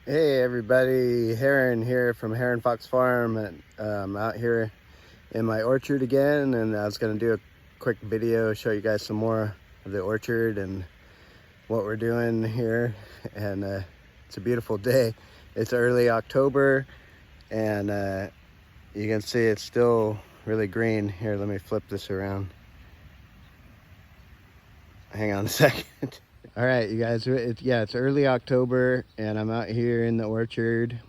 Hey everybody, Heron here from Heron Fox Farm, and out here in my orchard again, and I was going to do a quick video, show you guys some more of the orchard and what we're doing here. And it's a beautiful day. It's early October, and you can see it's still really green. Here, let me flip this around. Hang on a second. All right, you guys, it's early October, and I'm out here in the orchard,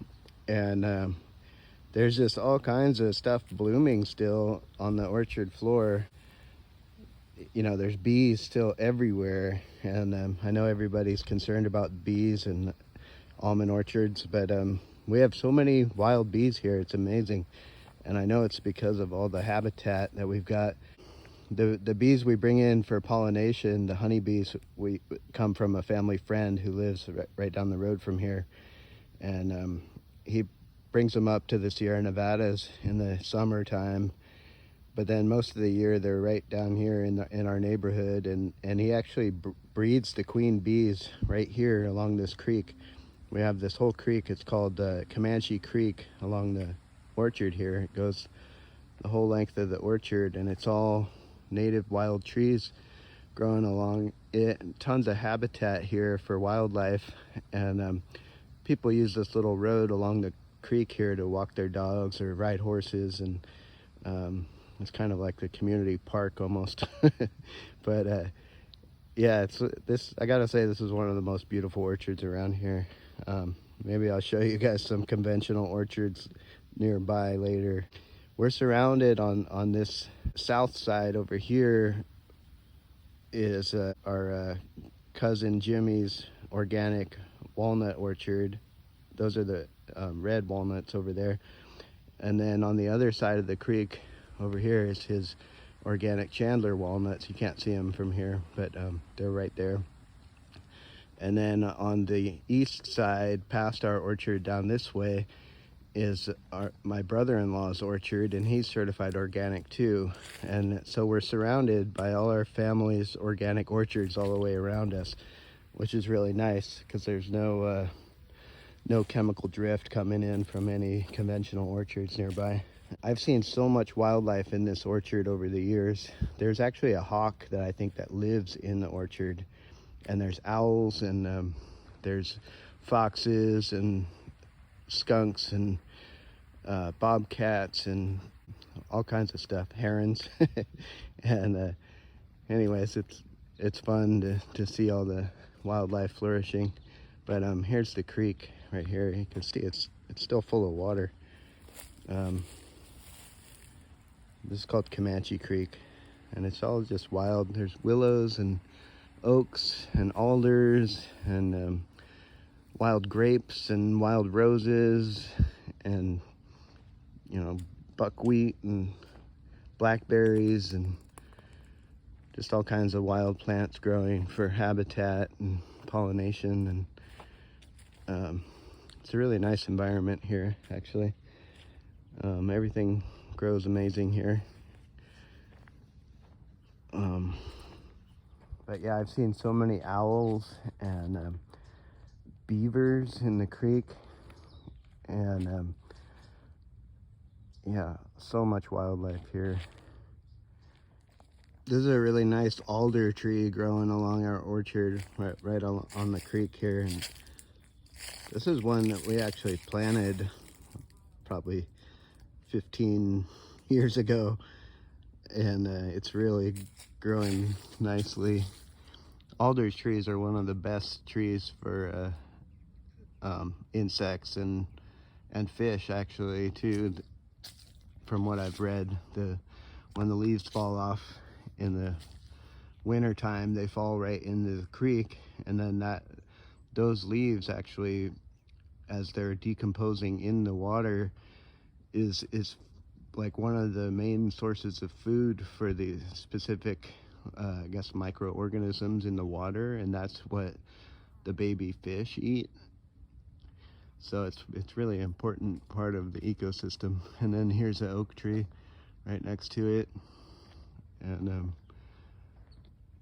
and there's just all kinds of stuff blooming still on the orchard floor. You know, there's bees still everywhere, and I know everybody's concerned about bees and almond orchards, but we have so many wild bees here. It's amazing, and I know it's because of all the habitat that we've got. The bees we bring in for pollination, the honeybees, we come from a family friend who lives right down the road from here, and he brings them up to the Sierra Nevadas in the summertime, but then most of the year they're right down here in our neighborhood, and he actually breeds the queen bees right here along this creek. We have this whole creek. It's called Comanche Creek along the orchard here. It goes the whole length of the orchard, and it's all native wild trees growing along it, and tons of habitat here for wildlife. And people use this little road along the creek here to walk their dogs or ride horses, and it's kind of like the community park almost. But yeah, I gotta say, this is one of the most beautiful orchards around here. Maybe I'll show you guys some conventional orchards nearby later. We're surrounded on this south side over here is our cousin Jimmy's organic walnut orchard. Those are the red walnuts over there. And then on the other side of the creek over here is his organic Chandler walnuts. You can't see them from here, but they're right there. And then on the east side, past our orchard down this way, is my brother-in-law's orchard, and he's certified organic too. And so we're surrounded by all our family's organic orchards all the way around us, which is really nice because there's no chemical drift coming in from any conventional orchards nearby. I've seen so much wildlife in this orchard over the years. There's actually a hawk that I think that lives in the orchard, and there's owls, and there's foxes and skunks and bobcats and all kinds of stuff, herons. And anyways, it's fun to see all the wildlife flourishing. But here's the creek right here. You can see it's still full of water. This is called Comanche Creek, and it's all just wild. There's willows and oaks and alders and wild grapes and wild roses, and buckwheat and blackberries, and just all kinds of wild plants growing for habitat and pollination. And it's a really nice environment here, actually. Everything grows amazing here. But yeah, I've seen so many owls and beavers in the creek, and yeah, so much wildlife here. This is a really nice alder tree growing along our orchard right on the creek here, and this is one that we actually planted probably 15 years ago, and it's really growing nicely. Alder trees are one of the best trees for insects and fish, actually, too. From what I've read, when the leaves fall off in the winter time, they fall right into the creek, and then those leaves actually, as they're decomposing in the water, is like one of the main sources of food for the specific I guess microorganisms in the water, and that's what the baby fish eat. So it's really an important part of the ecosystem. And then here's an oak tree right next to it, and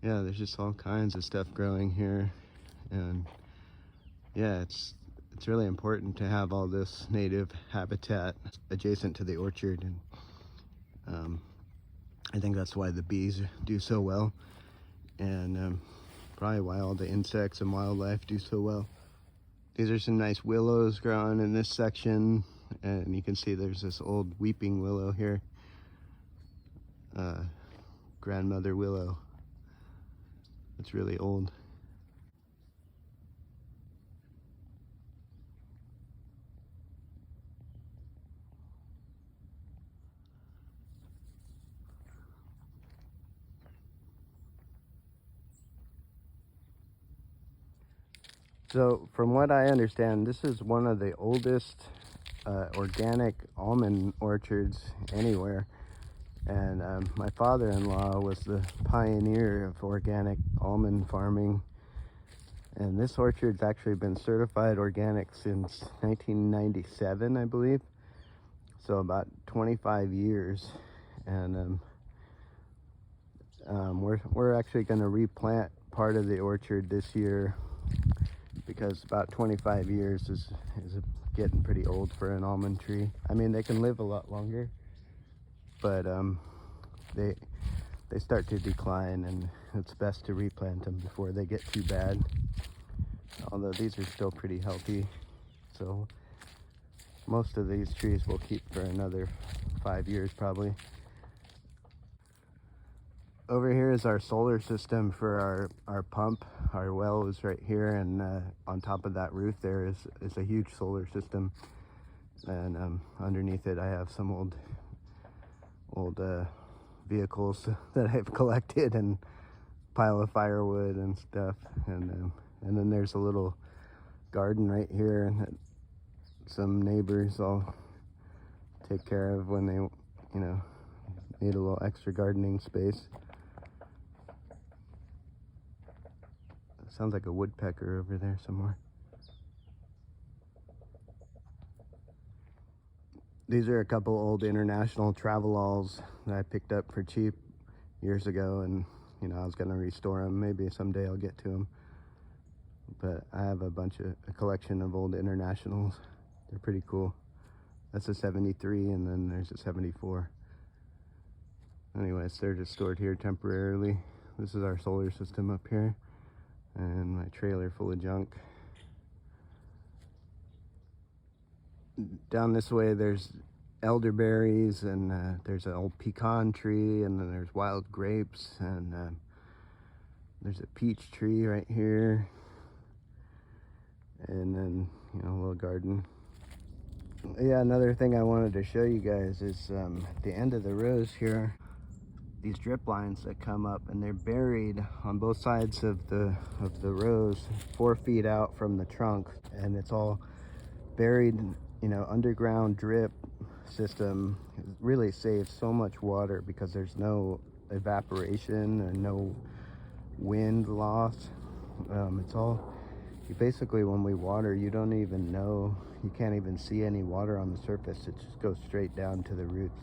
there's just all kinds of stuff growing here. And yeah, it's it's really important to have all this native habitat adjacent to the orchard, and I think that's why the bees do so well, and probably why all the insects and wildlife do so well. These are some nice willows growing in this section, and you can see there's this old weeping willow here, grandmother willow. It's really old. So from what I understand, this is one of the oldest organic almond orchards anywhere. And my father-in-law was the pioneer of organic almond farming. And this orchard's actually been certified organic since 1997, I believe. So about 25 years. And we're actually going to replant part of the orchard this year, because about 25 years is getting pretty old for an almond tree. I mean, they can live a lot longer, but they start to decline, and it's best to replant them before they get too bad. Although these are still pretty healthy, so most of these trees will keep for another 5 years probably. Over here is our solar system for our pump. Our well is right here, and on top of that roof there is a huge solar system. And underneath it I have some old vehicles that I've collected, and pile of firewood and stuff. And then there's a little garden right here that some neighbors all take care of when they, need a little extra gardening space. Sounds like a woodpecker over there somewhere. These are a couple old international travelogues that I picked up for cheap years ago, and I was gonna restore them. Maybe someday I'll get to them. But I have a collection of old internationals. They're pretty cool. That's a 73, and then there's a 74. Anyways, they're just stored here temporarily. This is our solar system up here, and my trailer full of junk. Down this way there's elderberries, and there's an old pecan tree, and then there's wild grapes, and there's a peach tree right here, and then a little garden. Yeah, another thing I wanted to show you guys is at the end of the rows here, these drip lines that come up, and they're buried on both sides of the rows, 4 feet out from the trunk, and it's all buried, underground drip system. It really saves so much water because there's no evaporation and no wind loss. It's all, basically when we water, you don't even know, you can't even see any water on the surface. It just goes straight down to the roots.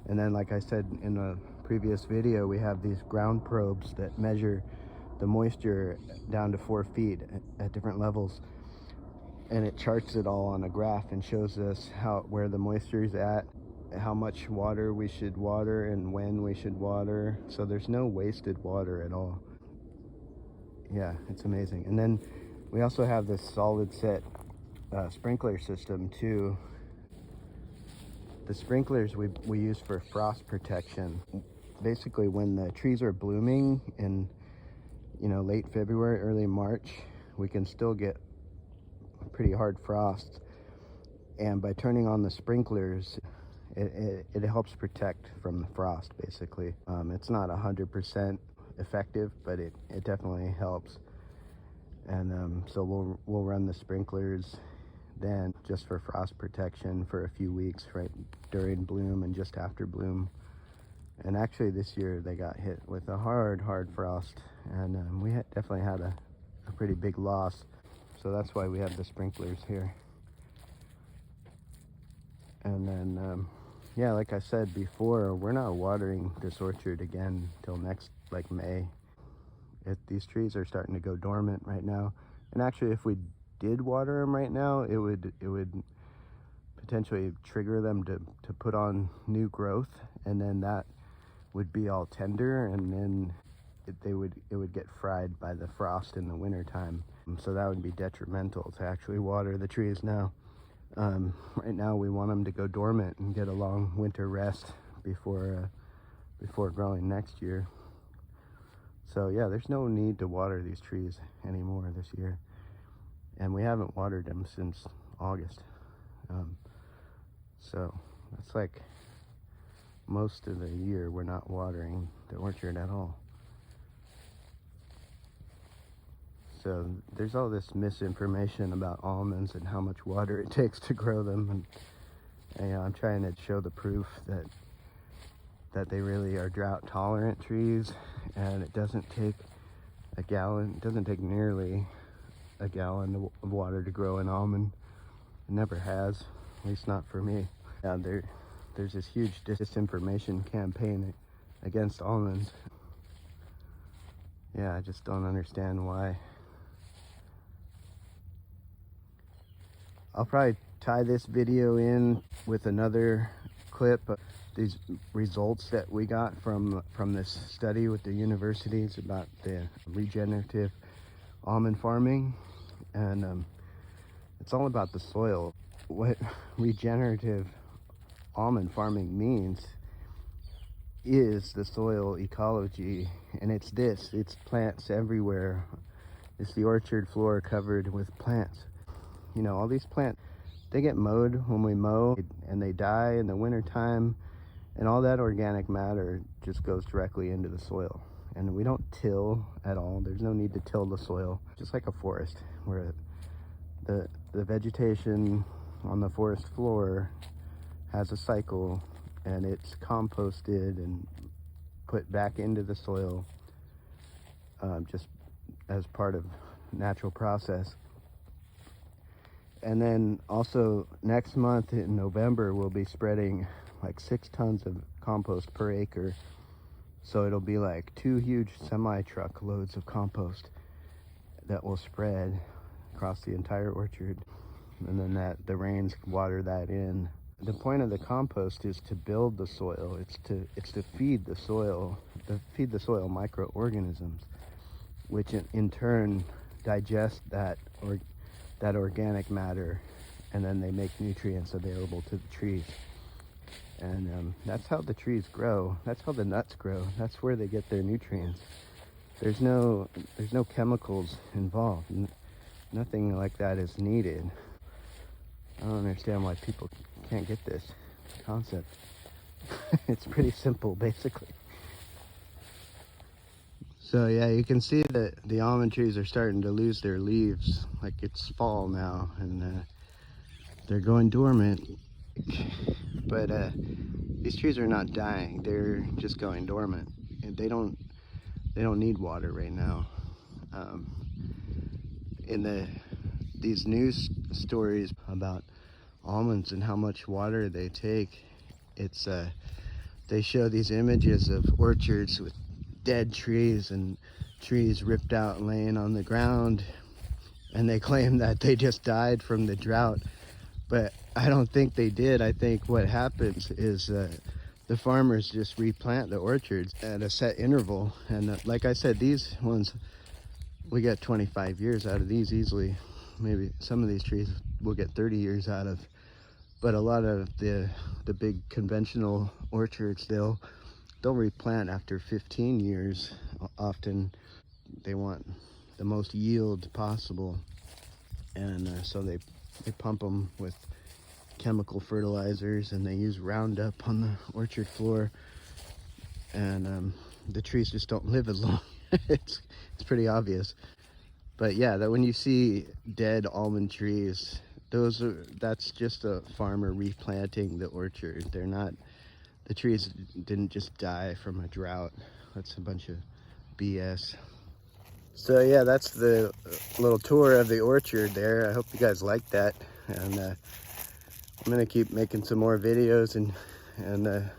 And then, like I said in a previous video, we have these ground probes that measure the moisture down to 4 feet at different levels, and it charts it all on a graph and shows us where the moisture is at, how much water we should water, and when we should water. So there's no wasted water at all. Yeah, it's amazing. And then we also have this solid set sprinkler system too. The sprinklers we use for frost protection. Basically, when the trees are blooming in late February, early March, we can still get pretty hard frost, and by turning on the sprinklers, it helps protect from the frost. Basically, it's not 100% effective, but it definitely helps. And so we'll run the sprinklers then just for frost protection for a few weeks, right during bloom and just after bloom. And actually this year they got hit with a hard frost, and we definitely had a pretty big loss. So that's why we have the sprinklers here. And then yeah, like I said before, we're not watering this orchard again till next May. These trees are starting to go dormant right now. And actually, if we did water them right now, it would potentially trigger them to put on new growth, and then that would be all tender, and then it would get fried by the frost in the wintertime. So that would be detrimental to actually water the trees now. Right now we want them to go dormant and get a long winter rest before growing next year. So yeah, there's no need to water these trees anymore this year, and we haven't watered them since August. So that's like most of the year we're not watering the orchard at all. So there's all this misinformation about almonds and how much water it takes to grow them, and I'm trying to show the proof that they really are drought tolerant trees, and it doesn't take nearly a gallon of water to grow an almond. It never has, at least not for me. There's this huge disinformation campaign against almonds. Yeah, I just don't understand why. I'll probably tie this video in with another clip of these results that we got from this study with the universities about the regenerative almond farming, and it's all about the soil. What regenerative almond farming means is the soil ecology, and it's plants everywhere. It's the orchard floor covered with plants. You know, all these plants, they get mowed when we mow, and they die in the wintertime, and all that organic matter just goes directly into the soil. And we don't till at all. There's no need to till the soil, just like a forest, where the vegetation on the forest floor has a cycle, and it's composted and put back into the soil, just as part of natural process. And then also next month in November, we'll be spreading like 6 tons of compost per acre. So it'll be like 2 huge semi-truck loads of compost that will spread across the entire orchard. And then the rains water that in. The point of the compost is to build the soil. It's to feed the soil, microorganisms, which in turn digest that organic matter, and then they make nutrients available to the trees. And that's how the trees grow. That's how the nuts grow. That's where they get their nutrients. There's no chemicals involved. Nothing like that is needed. I don't understand why people can't get this concept. It's pretty simple, basically. So yeah, you can see that the almond trees are starting to lose their leaves. Like, it's fall now, and they're going dormant. But these trees are not dying. They're just going dormant. And they don't need water right now. In these news stories about almonds and how much water they take, they show these images of orchards with dead trees and trees ripped out and laying on the ground, and they claim that they just died from the drought. But I don't think they did. I think what happens is the farmers just replant the orchards at a set interval, and like I said, these ones, we get 25 years out of these easily. Maybe some of these trees we'll get 30 years out of, but a lot of the big conventional orchards, they'll replant after 15 years. Often they want the most yield possible, and so they pump them with chemical fertilizers, and they use Roundup on the orchard floor, and the trees just don't live as long. It's pretty obvious. But yeah, that when you see dead almond trees, that's just a farmer replanting the orchard. The trees didn't just die from a drought. That's a bunch of BS. So yeah, that's the little tour of the orchard there. I hope you guys like that, and I'm gonna keep making some more videos, and I'm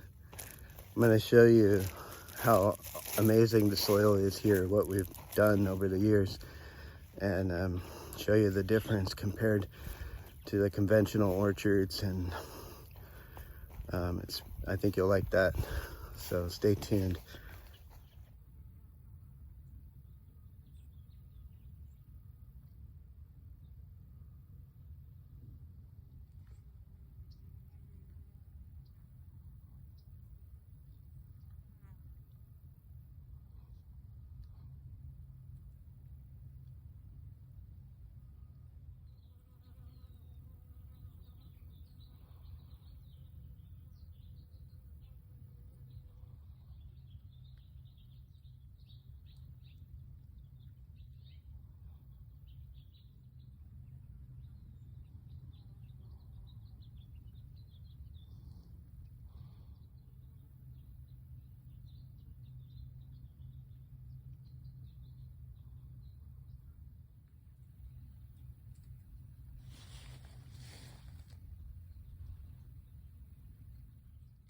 gonna show you how amazing the soil is here, what we've done over the years, and show you the difference compared to the conventional orchards, and I think you'll like that. So stay tuned.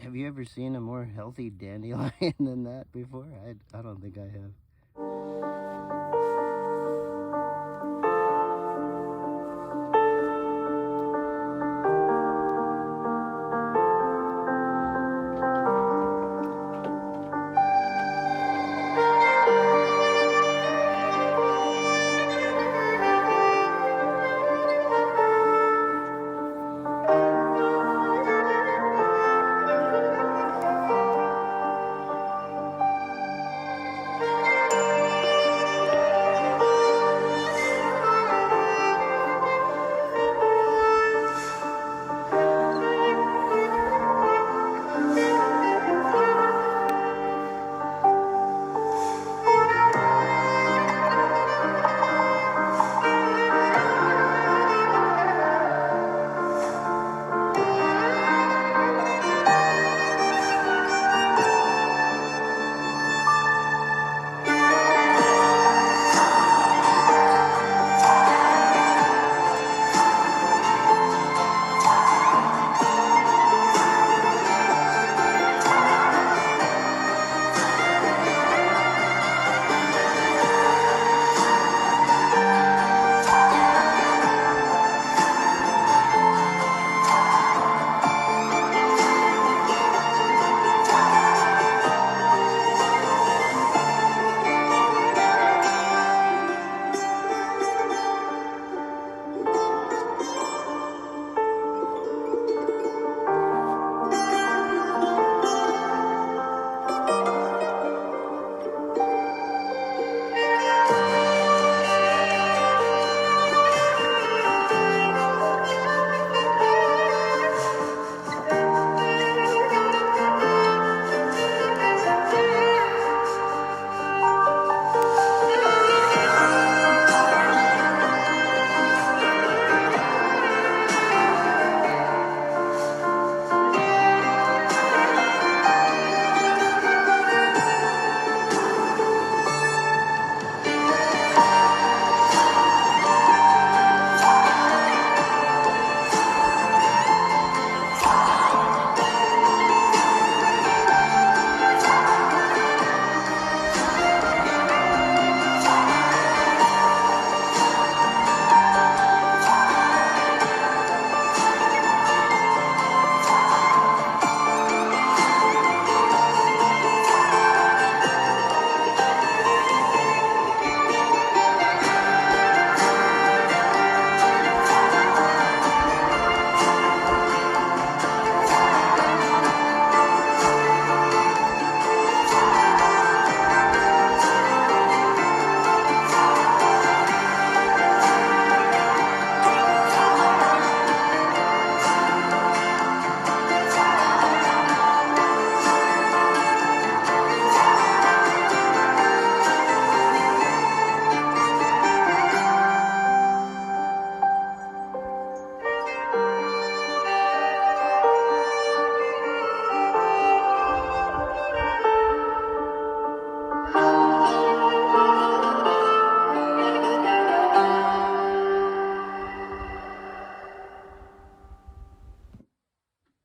Have you ever seen a more healthy dandelion than that before? I don't think I have.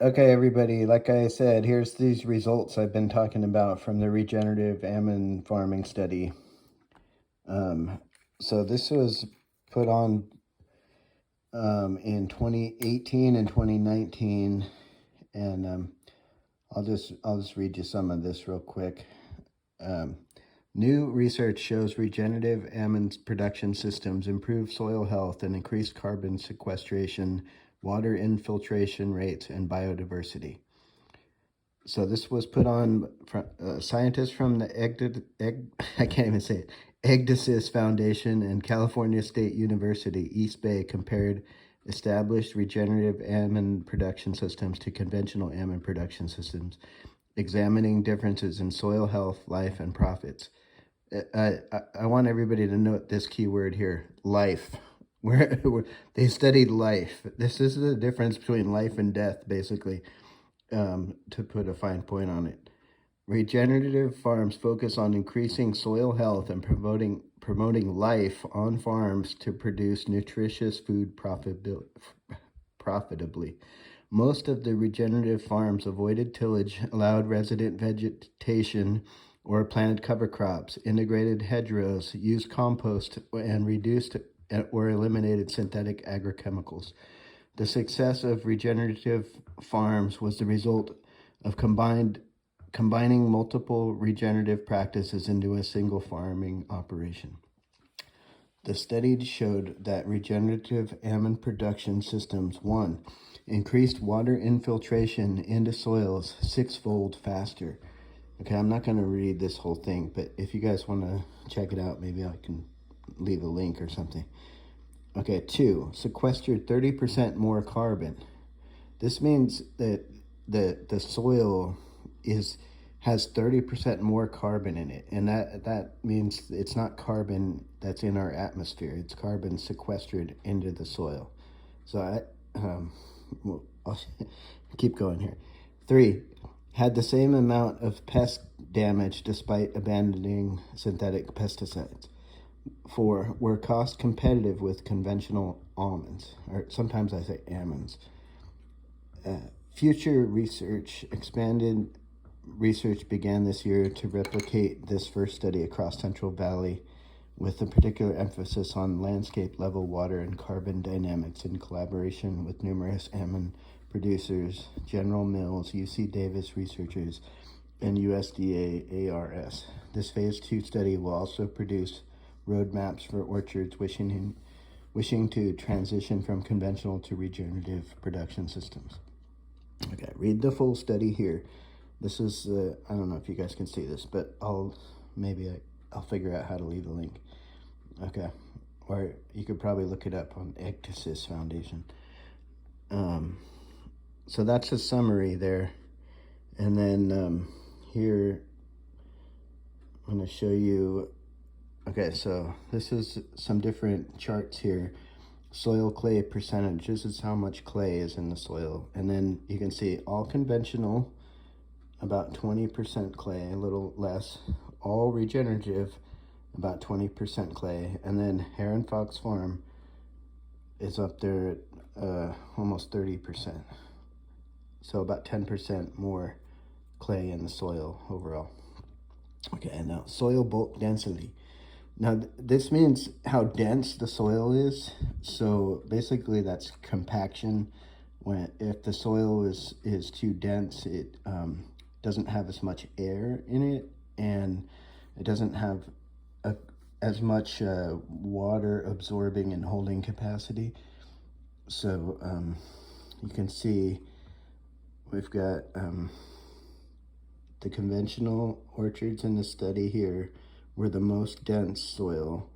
Okay, everybody, like I said, here's these results I've been talking about from the regenerative almond farming study. So this was put on in 2018 and 2019, and I'll just read you some of this real quick. New research shows regenerative almond production systems improve soil health and increase carbon sequestration, water infiltration rates, and biodiversity. So this was put on scientists from the I can't even say it, Egdesis Foundation and California State University, East Bay, compared established regenerative almond production systems to conventional almond production systems, examining differences in soil health, life, and profits. I want everybody to note this key word here, life. Where they studied life. This is the difference between life and death, basically, to put a fine point on it. Regenerative farms focus on increasing soil health and promoting life on farms to produce nutritious food profitably. Most of the regenerative farms avoided tillage, allowed resident vegetation, or planted cover crops, integrated hedgerows, used compost, and reduced or eliminated synthetic agrochemicals. The success of regenerative farms was the result of combining multiple regenerative practices into a single farming operation. The study showed that regenerative almond production systems, 1, increased water infiltration into soils 6-fold faster. Okay, I'm not going to read this whole thing, but if you guys want to check it out, maybe I can leave a link or something. Okay, 2, sequestered 30% more carbon. This means that the soil has 30% more carbon in it, and that means it's not carbon that's in our atmosphere. It's carbon sequestered into the soil. So I'll keep going here. 3, had the same amount of pest damage despite abandoning synthetic pesticides. 4, were cost competitive with conventional almonds, or sometimes I say almonds. Future research, expanded research began this year to replicate this first study across Central Valley with a particular emphasis on landscape level water and carbon dynamics in collaboration with numerous almond producers, General Mills, UC Davis researchers, and USDA ARS. This phase 2 study will also produce roadmaps for orchards wishing to transition from conventional to regenerative production systems. Okay, read the full study here. This is, I don't know if you guys can see this, but I'll figure out how to leave a link. Okay, or you could probably look it up on Egdesis Foundation. So that's a summary there. And then here, I'm going to show you, okay, so this is some different charts here. Soil clay percentage, this is how much clay is in the soil. And then you can see all conventional, about 20% clay, a little less. All regenerative, about 20% clay. And then Heron Fox Farm is up there at almost 30%. So about 10% more clay in the soil overall. Okay, now soil bulk density. Now this means how dense the soil is. So basically that's compaction. If the soil is too dense, it doesn't have as much air in it, and it doesn't have as much water absorbing and holding capacity. So you can see we've got the conventional orchards in the study here were the most dense soil.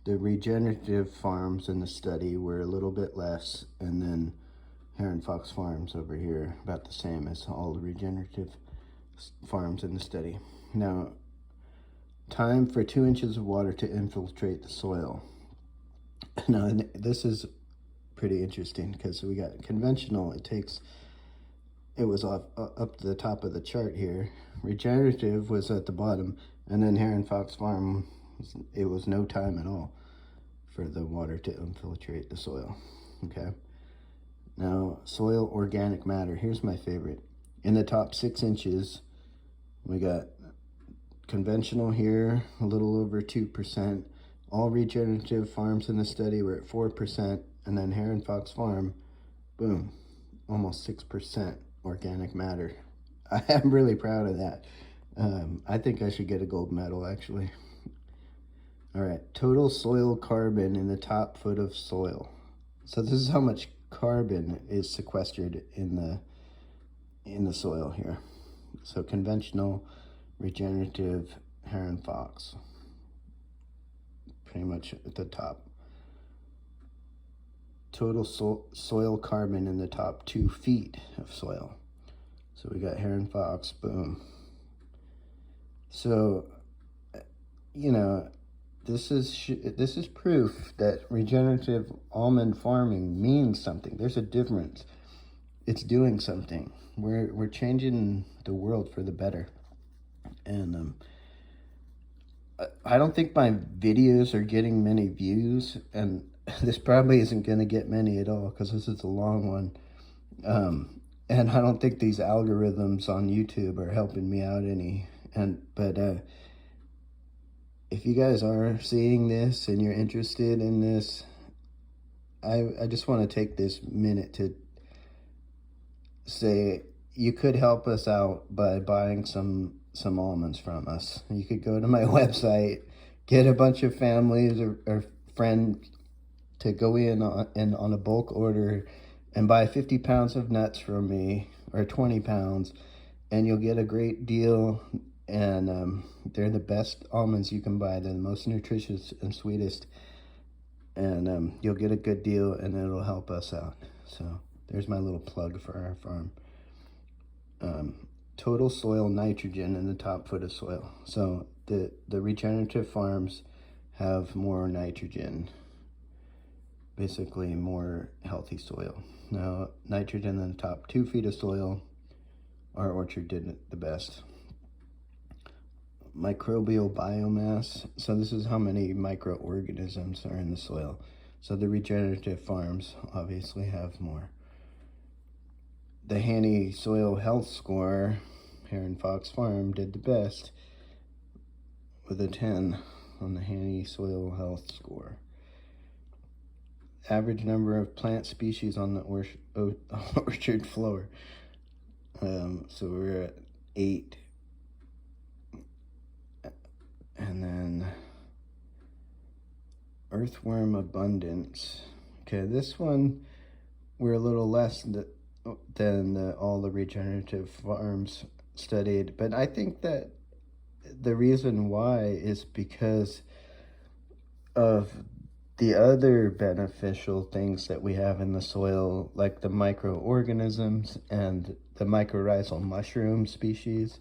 The regenerative farms in the study were a little bit less, and then Heron Fox Farms over here about the same as all the regenerative farms in the study. Now, time for 2 inches of water to infiltrate the soil. Now, this is pretty interesting because we got conventional, it was up to the top of the chart here. Regenerative was at the bottom, and then Heron Fox Farm, it was no time at all for the water to infiltrate the soil. Okay. Now, soil organic matter. Here's my favorite. In the top 6 inches, we got conventional here, a little over 2%. All regenerative farms in the study were at 4%, and then Hare and Fox Farm, boom, almost 6% organic matter. I am really proud of that. I think I should get a gold medal, actually. All right, total soil carbon in the top foot of soil. So this is how much carbon is sequestered in the soil here. So conventional, regenerative, Hare and Fox, pretty much at the top. Total soil carbon in the top 2 feet of soil. So we got Hare and Fox, boom. So, you know, this is proof that regenerative almond farming means something. There's a difference. It's doing something. We're changing the world for the better. And I don't think my videos are getting many views, and this probably isn't going to get many at all because this is a long one. And I don't think these algorithms on YouTube are helping me out any. But if you guys are seeing this and you're interested in this, I just want to take this minute to say you could help us out by buying some almonds from us. You could go to my website, get a bunch of families or friends to go in on a bulk order and buy 50 pounds of nuts from me, or 20 pounds, and you'll get a great deal. And they're the best almonds you can buy. They're the most nutritious and sweetest. And you'll get a good deal, and it'll help us out. So there's my little plug for our farm. Total soil nitrogen in the top foot of soil. So the regenerative farms have more nitrogen, basically more healthy soil. Now, nitrogen in the top 2 feet of soil, our orchard did it the best. Microbial biomass. So this is how many microorganisms are in the soil. So the regenerative farms obviously have more. The Hanny Soil Health Score, Hare and Fox Farm did the best with a 10 on the Hanny Soil Health Score. Average number of plant species on the orchard floor. So we're at 8. And then earthworm abundance. Okay, this one we're a little less than all the regenerative farms studied, but I think that the reason why is because of the other beneficial things that we have in the soil, like the microorganisms and the mycorrhizal mushroom species.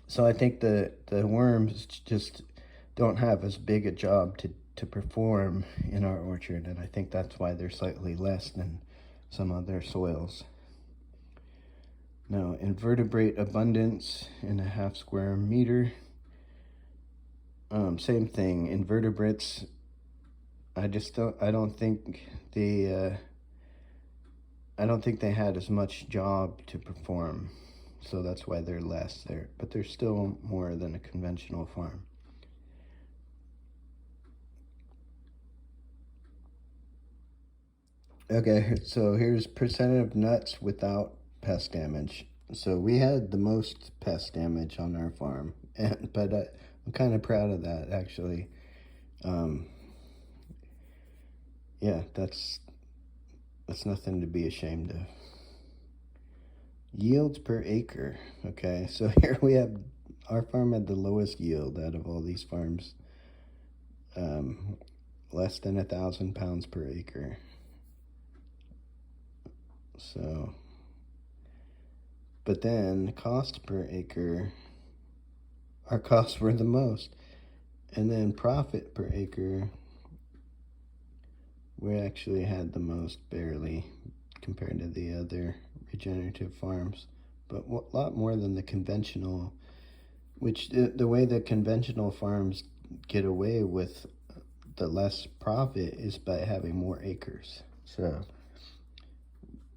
So I think the worms just don't have as big a job to perform in our orchard, and I think that's why they're slightly less than some other soils. Now, invertebrate abundance in a half square meter. Same thing, invertebrates. I don't think they had as much job to perform. So that's why they're less there, but they're still more than a conventional farm. Okay, so here's percent of nuts without pest damage. So we had the most pest damage on our farm, but I'm kind of proud of that, actually. Yeah, that's nothing to be ashamed of. Yields per acre. Okay, so here we have, our farm had the lowest yield out of all these farms. Less than 1,000 pounds per acre. So, but then cost per acre, our costs were the most. And then profit per acre, we actually had the most, barely, compared to the other regenerative farms, but a lot more than the conventional, which the way the conventional farms get away with the less profit is by having more acres. So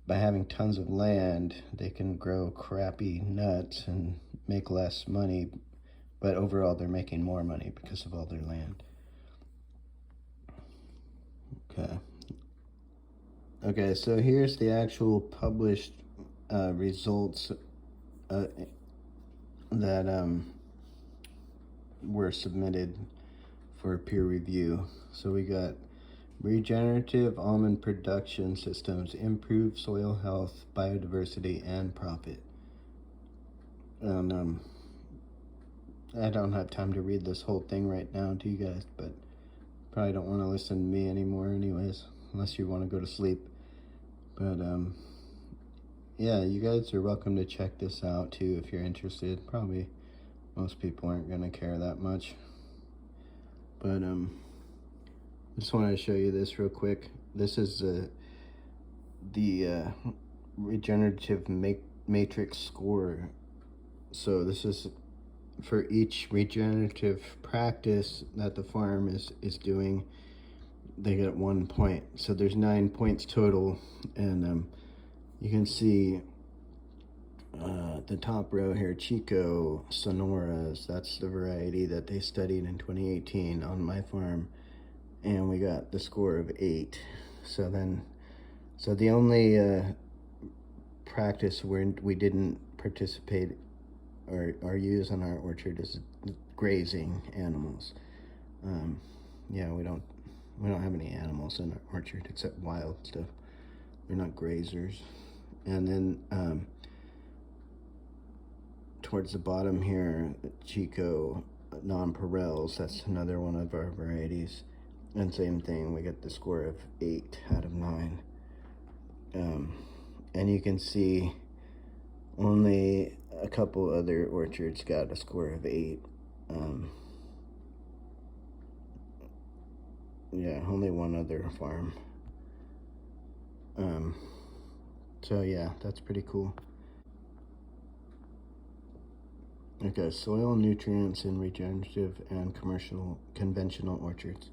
by having tons of land, they can grow crappy nuts and make less money but overall they're making more money because of all their land. Okay, so here's the actual published results that were submitted for peer review. So we got regenerative almond production systems improve soil health, biodiversity, and profit. And I don't have time to read this whole thing right now to you guys, but probably don't want to listen to me anymore anyways, unless you want to go to sleep. But yeah, you guys are welcome to check this out too if you're interested. Probably most people aren't gonna care that much, but just wanted to show you this real quick. This is the regenerative matrix score. So this is for each regenerative practice that the farm is doing. They get 1 point, so there's 9 points total. And you can see the top row here, Chico Sonoras, that's the variety that they studied in 2018 on my farm, and we got the score of 8. So the only practice where we didn't participate or use on our orchard is grazing animals. Yeah, we don't have any animals in our orchard except wild stuff. We're not grazers. And then towards the bottom here, Chico nonpareils, that's another one of our varieties. And same thing, we get the score of 8 out of 9. And you can see only a couple other orchards got a score of 8. Yeah, only one other farm. So yeah, that's pretty cool. Okay, soil nutrients in regenerative and conventional orchards.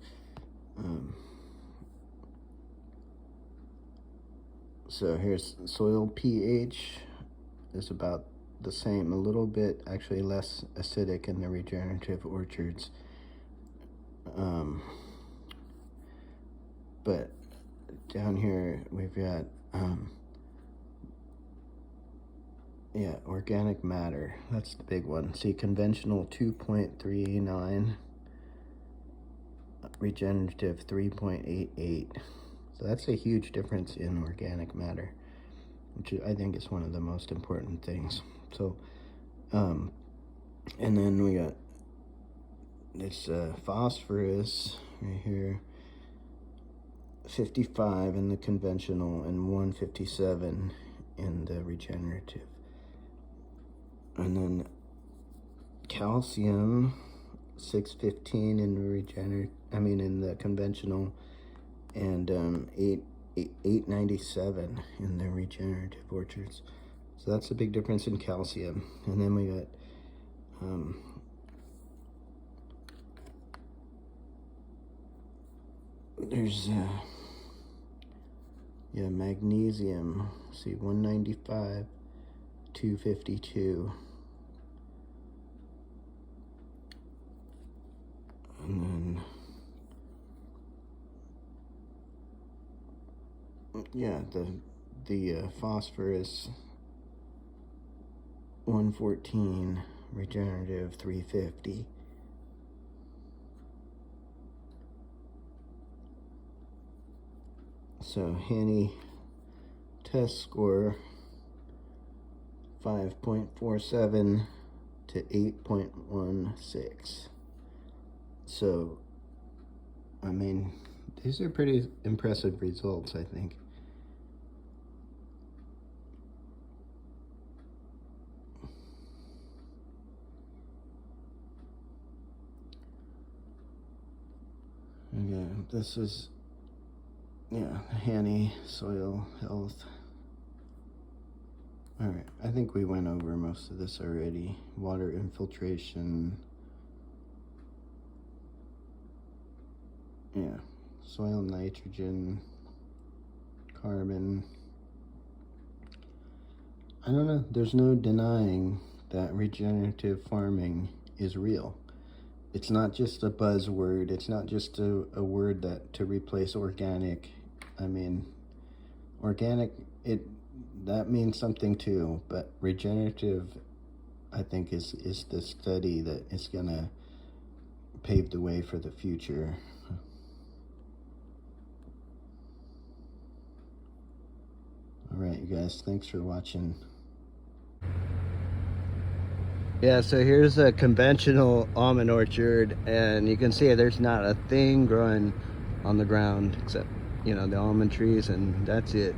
So here's soil pH is about the same, a little bit actually less acidic in the regenerative orchards. But down here we've got yeah, organic matter, that's the big one. See, conventional 2.39, regenerative 3.88. So that's a huge difference in organic matter, which I think is one of the most important things. So and then we got this phosphorus right here, 55 in the conventional and 157 in the regenerative. And then calcium, 615 in the in the conventional, and 897 in the regenerative orchards. So that's a big difference in calcium. And then we got there's yeah, magnesium, see, 195, 252. And then yeah, the phosphorus, 114, regenerative 350. So Hanny test score 5.47 to 8.16. So I mean, these are pretty impressive results, I think. Okay, this is, yeah, Hanny soil health. All right, I think we went over most of this already. Water infiltration. Yeah, soil nitrogen, carbon. I don't know, there's no denying that regenerative farming is real. It's not just a buzzword. It's not just a word that to replace organic. I mean, organic, that means something too, but regenerative, I think, is the study that is gonna pave the way for the future. All right, you guys, thanks for watching. Yeah, so here's a conventional almond orchard, and you can see there's not a thing growing on the ground except, you know, the almond trees, and that's it.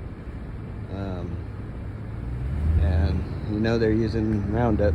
And you know they're using Roundup.